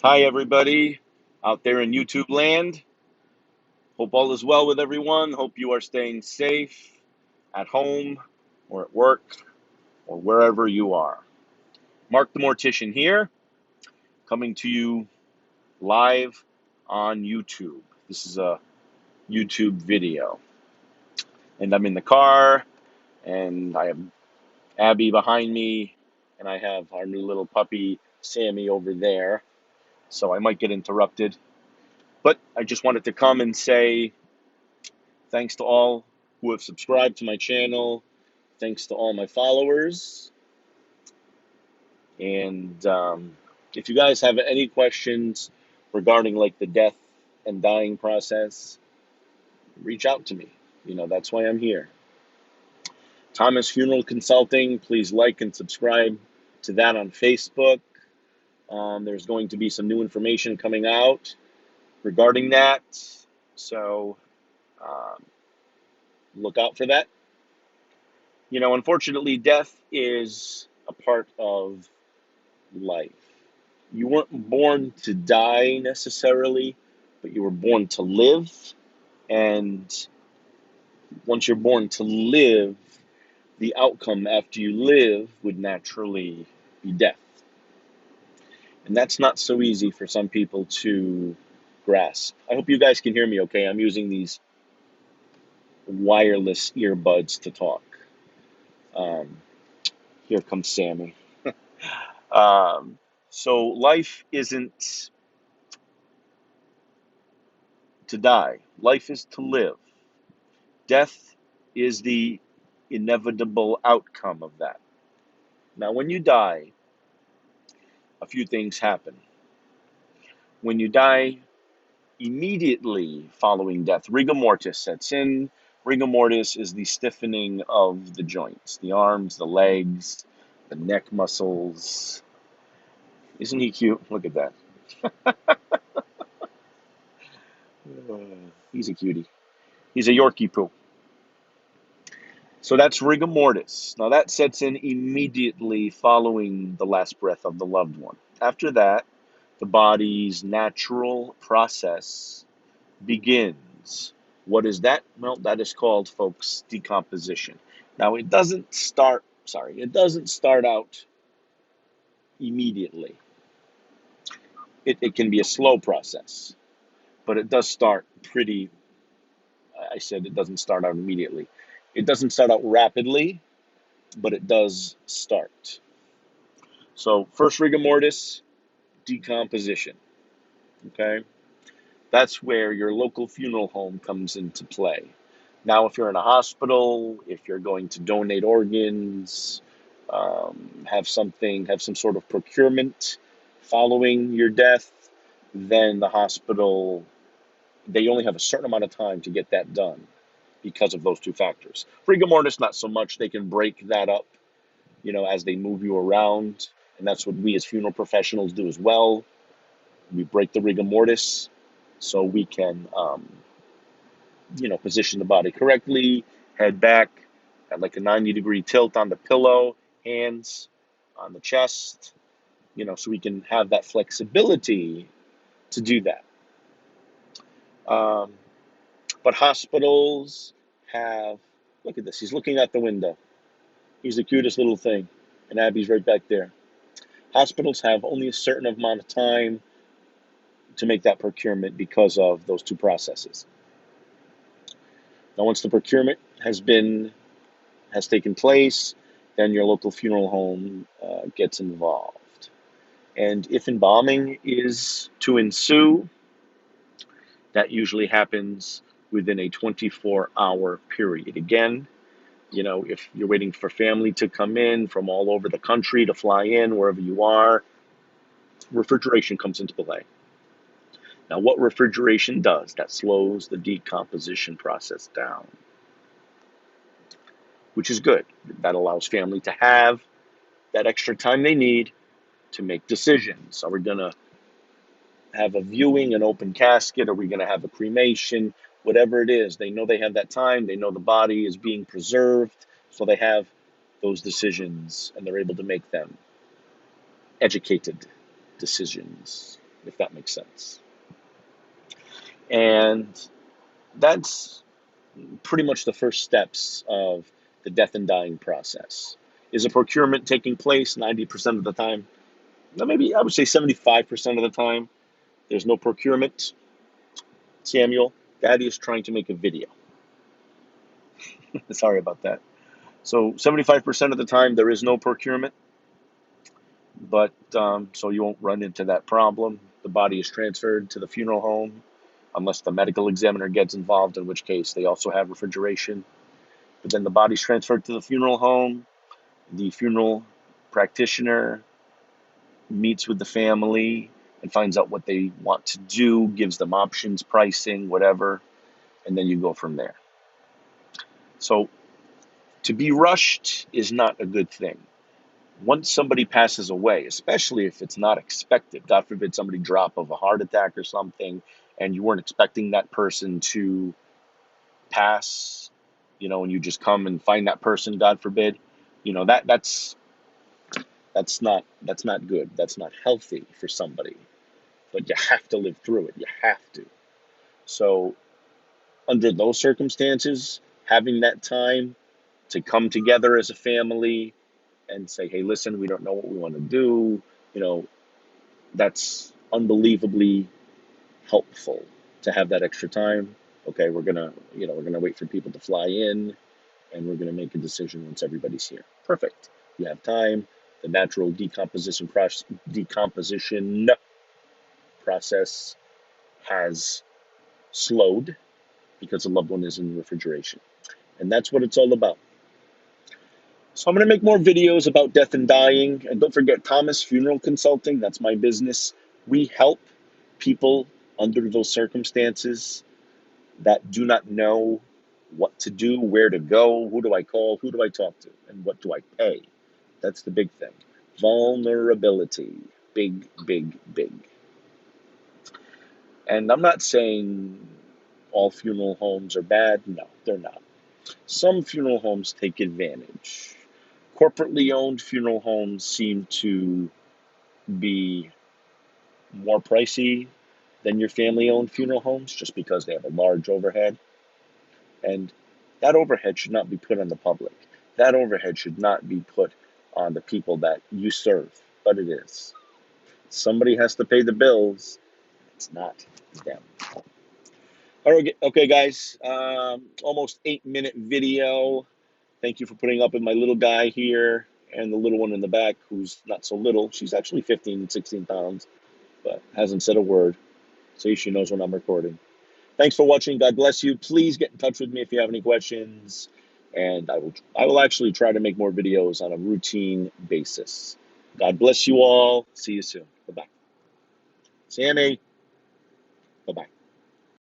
Hi, everybody out there in YouTube land. Hope all is well with everyone. Hope you are staying safe at home or at work or wherever you are. Mark the Mortician here, coming to you live on YouTube. This is a YouTube video. And I'm in the car, and I have Abby behind me, and I have our new little puppy, Sammy, over there. So I might get interrupted. But I just wanted to come and say thanks to all who have subscribed to my channel. Thanks to all my followers. And if you guys have any questions regarding like the death and dying process, reach out to me. That's why I'm here. Thomas Funeral Consulting, please like and subscribe to that on Facebook. There's going to be some new information coming out regarding that. So look out for that. Unfortunately, death is a part of life. You weren't born to die necessarily, but you were born to live. And once you're born to live, the outcome after you live would naturally be death. And that's not so easy for some people to grasp. I hope you guys can hear me okay. I'm using these wireless earbuds to talk. Here comes Sammy. So life isn't to die. Life is to live. Death is the inevitable outcome of that. Now, when you die, a few things happen. When you die immediately following death, rigor mortis sets in. Rigor mortis is the stiffening of the joints, the arms, the legs, the neck muscles. Isn't he cute? Look at that. He's a cutie. He's a Yorkie poo. So that's rigor mortis. Now that sets in immediately following the last breath of the loved one. After that, the body's natural process begins. What is that? Well, that is called, folks, decomposition. Now it doesn't start out immediately. It can be a slow process, but it does start I said it doesn't start out immediately. It doesn't start out rapidly, but it does start. So first rigor mortis, decomposition. Okay, that's where your local funeral home comes into play. Now, if you're in a hospital, if you're going to donate organs, have some sort of procurement following your death, then the hospital, they only have a certain amount of time to get that done because of those two factors. Rigor mortis, not so much. They can break that up, as they move you around. And that's what we as funeral professionals do as well. We break the rigor mortis so we can, position the body correctly, head back at like a 90-degree tilt on the pillow, hands on the chest, so we can have that flexibility to do that. But hospitals have, look at this, he's looking out the window. He's the cutest little thing, and Abby's right back there. Hospitals have only a certain amount of time to make that procurement because of those two processes. Now, once the procurement has taken place, then your local funeral home gets involved. And if embalming is to ensue, that usually happens within a 24-hour period. Again, if you're waiting for family to come in from all over the country to fly in, wherever you are, refrigeration comes into play. Now, what refrigeration does, that slows the decomposition process down, which is good. That allows family to have that extra time they need to make decisions. Are we going to have a viewing, an open casket? Are we going to have a cremation? Whatever it is, they know they have that time. They know the body is being preserved, so they have those decisions, and they're able to make them educated decisions. if that makes sense. And that's pretty much the first steps of the death and dying process. Is a procurement taking place 90% of the time? Now, maybe I would say 75% of the time. There's no procurement. Samuel, Daddy is trying to make a video. Sorry about that. So 75% of the time there is no procurement, but so you won't run into that problem. The body is transferred to the funeral home, unless the medical examiner gets involved, in which case they also have refrigeration. But then the body's transferred to the funeral home. The funeral practitioner meets with the family and finds out what they want to do, gives them options, pricing, whatever, and then you go from there. So to be rushed is not a good thing. Once somebody passes away, especially if it's not expected, God forbid somebody drop of a heart attack or something, and you weren't expecting that person to pass, and you just come and find that person, God forbid, that's not good. That's not healthy for somebody. But you have to live through it. You have to. So under those circumstances, having that time to come together as a family and say, hey, listen, we don't know what we want to do, that's helpful to have that extra time. Okay, we're gonna wait for people to fly in, and we're gonna make a decision once everybody's here. Perfect. You have time. The natural decomposition process has slowed because the loved one is in refrigeration, and that's what it's all about. So I'm going to make more videos about death and dying. And don't forget, Thomas Funeral Consulting, that's my business. We help people under those circumstances that do not know what to do, where to go, who do I call, who do I talk to, and what do I pay. That's the big thing. Vulnerability. Big, big, big. And I'm not saying all funeral homes are bad. No, they're not. Some funeral homes take advantage. Corporately owned funeral homes seem to be more pricey than your family owned funeral homes just because they have a large overhead. And that overhead should not be put on the public. That overhead should not be put on the people that you serve, but it is. Somebody has to pay the bills. It's not them. All right, okay, guys. Almost 8-minute video. Thank you for putting up with my little guy here and the little one in the back who's not so little. She's actually 15, 16 pounds, but hasn't said a word. So she knows when I'm recording. Thanks for watching. God bless you. Please get in touch with me if you have any questions. And I will actually try to make more videos on a routine basis. God bless you all. See you soon. Bye-bye. Sammy. Bye-bye.